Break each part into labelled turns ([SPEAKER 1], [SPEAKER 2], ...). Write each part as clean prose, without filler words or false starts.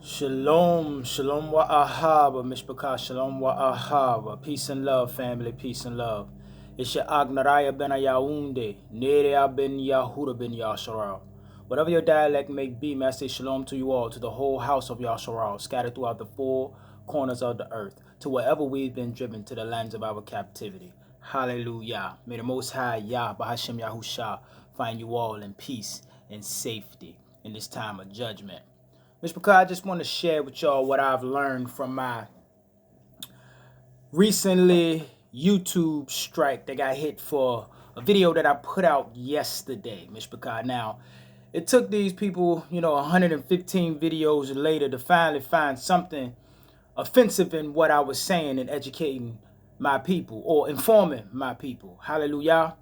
[SPEAKER 1] Shalom, shalom wa ahaba, mishpaka, shalom wa ahaba. Peace and love, family, peace and love. It's your Agnaraya ben Ayaounde, Nerea ben Yahuda ben Yasharal. Whatever your dialect may be, may I say shalom to you all, to the whole house of Yasharal, scattered throughout the four corners of the earth, to wherever we've been driven, to the lands of our captivity. Hallelujah. May the Most High, Yah, Bahashem Yahusha, find you all in peace and safety in this time of judgment. Mr. Picard, I just want to share with y'all what I've learned from my recently YouTube strike that got hit for a video that I put out yesterday, Mr. Picard. Now, it took these people, 115 videos later to finally find something offensive in what I was saying and educating my people or informing my people. Hallelujah.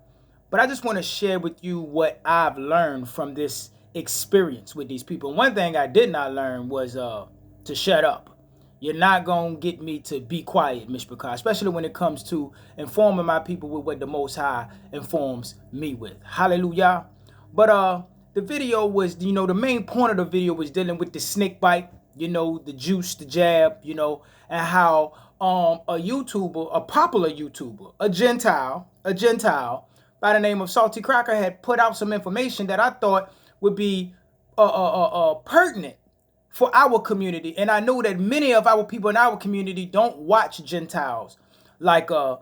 [SPEAKER 1] But I just want to share with you what I've learned from this experience with these people. One thing I did not learn was to shut up. You're not going to get me to be quiet, Mishpachah, especially when it comes to informing my people with what the Most High informs me with. Hallelujah. But the video was, the main point of the video was dealing with the snake bite, the juice, the jab, and how a YouTuber, a popular YouTuber, a Gentile by the name of Salty Cracker had put out some information that I thought would be pertinent for our community. And I know that many of our people in our community don't watch Gentiles like a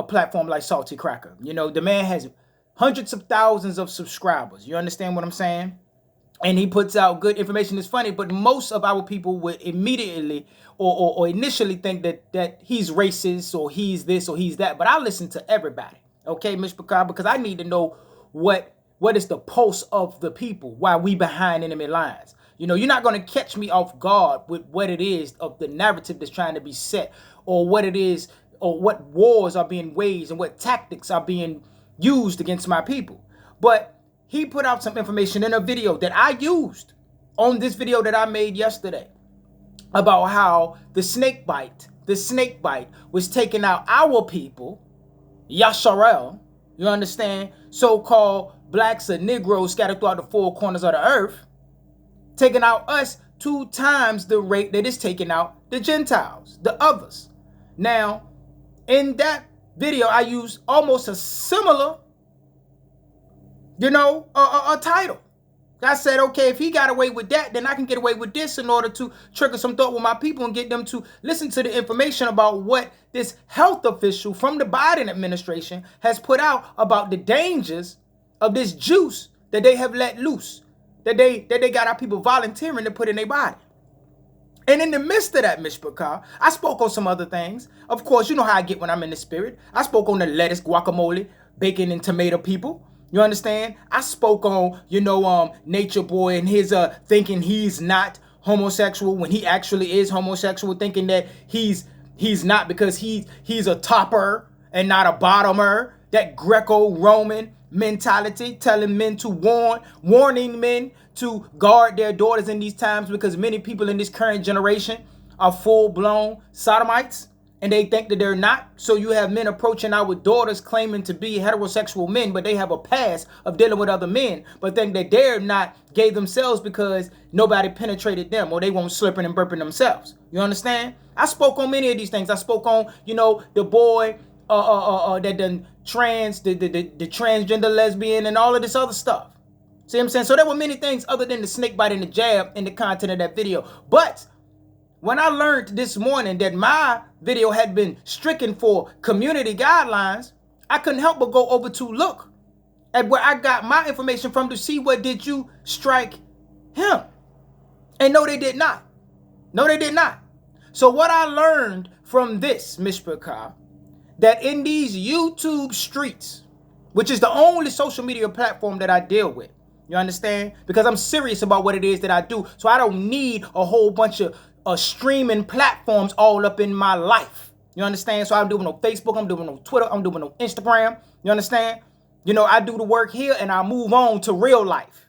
[SPEAKER 1] platform like Salty Cracker. The man has hundreds of thousands of subscribers. You understand what I'm saying? And he puts out good information. It's funny, but most of our people would immediately or initially think that he's racist or he's this or he's that. But I listen to everybody. Okay, Mr. Picard, because I need to know what is the pulse of the people while we behind enemy lines. You're not going to catch me off guard with what it is of the narrative that's trying to be set, or what it is, or what wars are being waged and what tactics are being used against my people. But he put out some information in a video that I used on this video that I made yesterday about how the snake bite was taking out our people, Yasharel, you understand, so-called blacks and Negroes scattered throughout the four corners of the earth, taking out us 2 times the rate that is taking out the Gentiles, the others. Now, in that video, I used almost a similar, a title. I said, okay, if he got away with that, then I can get away with this in order to trigger some thought with my people and get them to listen to the information about what this health official from the Biden administration has put out about the dangers of this juice that they have let loose, that they got our people volunteering to put in their body. And in the midst of that, Mishpachah, I spoke on some other things. Of course, you know how I get when I'm in the spirit. I spoke on the lettuce, guacamole, bacon, and tomato people. You understand? I spoke on, Nature Boy and his thinking he's not homosexual when he actually is homosexual, thinking that he's not because he's a topper and not a bottomer. That Greco-Roman mentality, telling men to warning men to guard their daughters in these times, because many people in this current generation are full-blown sodomites. And they think that they're not. So you have men approaching our daughters claiming to be heterosexual men, but they have a past of dealing with other men, but think that they're not gay themselves because nobody penetrated them, or they won't slipping and burping themselves. You understand? I spoke on many of these things. I spoke on, the boy that done the transgender lesbian and all of this other stuff. See what I'm saying? So there were many things other than the snake bite and the jab in the content of that video. But when I learned this morning that my video had been stricken for community guidelines, I couldn't help but go over to look at where I got my information from to see what did you strike him. And no, they did not. No, they did not. So what I learned from this, Mishpachah, that in these YouTube streets, which is the only social media platform that I deal with, you understand? Because I'm serious about what it is that I do. So I don't need a whole bunch of streaming platforms all up in my life. You understand? So I'm doing on Facebook, I'm doing on Twitter, I'm doing on Instagram. You understand? I do the work here and I move on to real life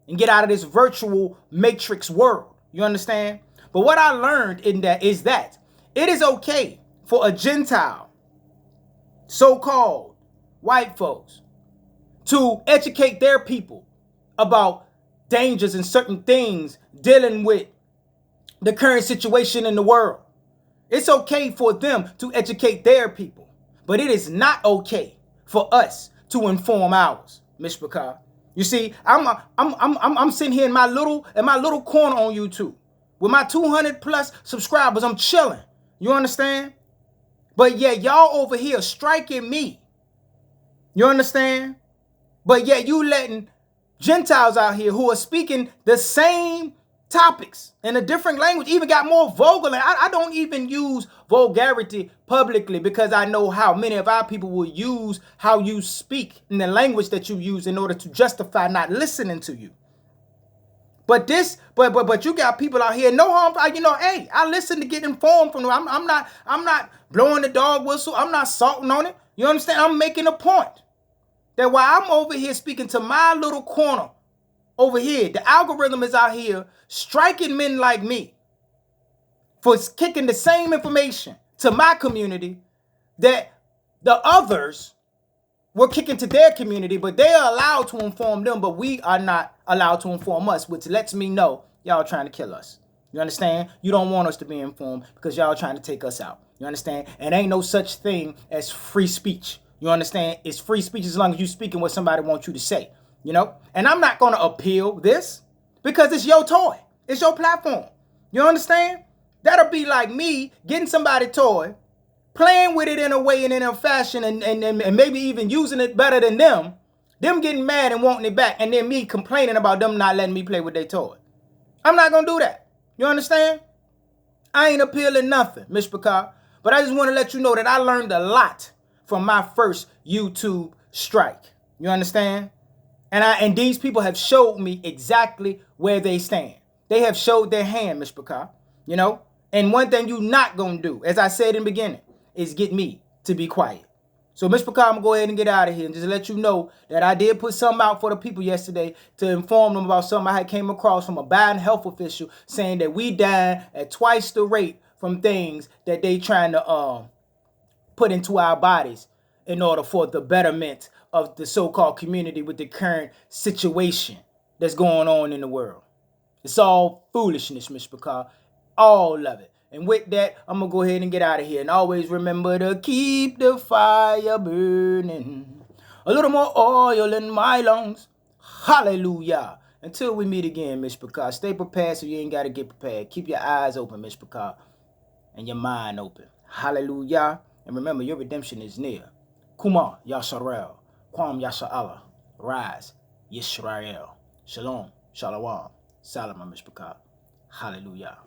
[SPEAKER 1] and get out of this virtual matrix world. You understand? But what I learned in that is that it is okay for a Gentile, so-called white folks, to educate their people about dangers and certain things dealing with the current situation in the world. It's okay for them to educate their people, but it is not okay for us to inform ours, Mishpachah. You see, I'm sitting here in my little corner on YouTube with my 200 plus subscribers. I'm chilling. You understand? But yeah, y'all over here striking me. You understand? But yet you letting Gentiles out here who are speaking the same topics in a different language, even got more vulgar. I don't even use vulgarity publicly because I know how many of our people will use how you speak in the language that you use in order to justify not listening to you. But you got people out here, no harm. Hey, I listen to get informed from them. I'm not blowing the dog whistle. I'm not salting on it. You understand? I'm making a point that while I'm over here speaking to my little corner over here, the algorithm is out here striking men like me for kicking the same information to my community that the others were kicking to their community, but they are allowed to inform them, but we are not allowed to inform us, which lets me know y'all trying to kill us. You understand? You don't want us to be informed because y'all trying to take us out. You understand? And ain't no such thing as free speech. You understand? It's free speech as long as you speaking what somebody wants you to say. You know? And I'm not going to appeal this because it's your toy. It's your platform. You understand? That'll be like me getting somebody's toy, playing with it in a way and in a fashion and maybe even using it better than them getting mad and wanting it back, and then me complaining about them not letting me play with their toy. I'm not going to do that. You understand? I ain't appealing nothing, Mishpachah. But I just want to let you know that I learned a lot from my first YouTube strike. You understand? And these people have showed me exactly where they stand. They have showed their hand, Mishpachah. You know? And one thing you not going to do, as I said in the beginning, is get me to be quiet. So, Mishpachah, I'm going to go ahead and get out of here and just let you know that I did put something out for the people yesterday to inform them about something I had came across from a Biden health official saying that we dying at twice the rate from things that they trying to put into our bodies in order for the betterment of the so-called community with the current situation that's going on in the world. It's all foolishness, Mishpachah. All of it. And with that, I'm going to go ahead and get out of here. And always remember to keep the fire burning. A little more oil in my lungs. Hallelujah. Until we meet again, Mishpachah. Stay prepared so you ain't got to get prepared. Keep your eyes open, Mishpachah. And your mind open. Hallelujah. And remember, your redemption is near. Kuma Yasharel. Kwam Yasha'Allah. Rise. Yisrael. Shalom. Shalom. Salam, Mishpachah. Hallelujah.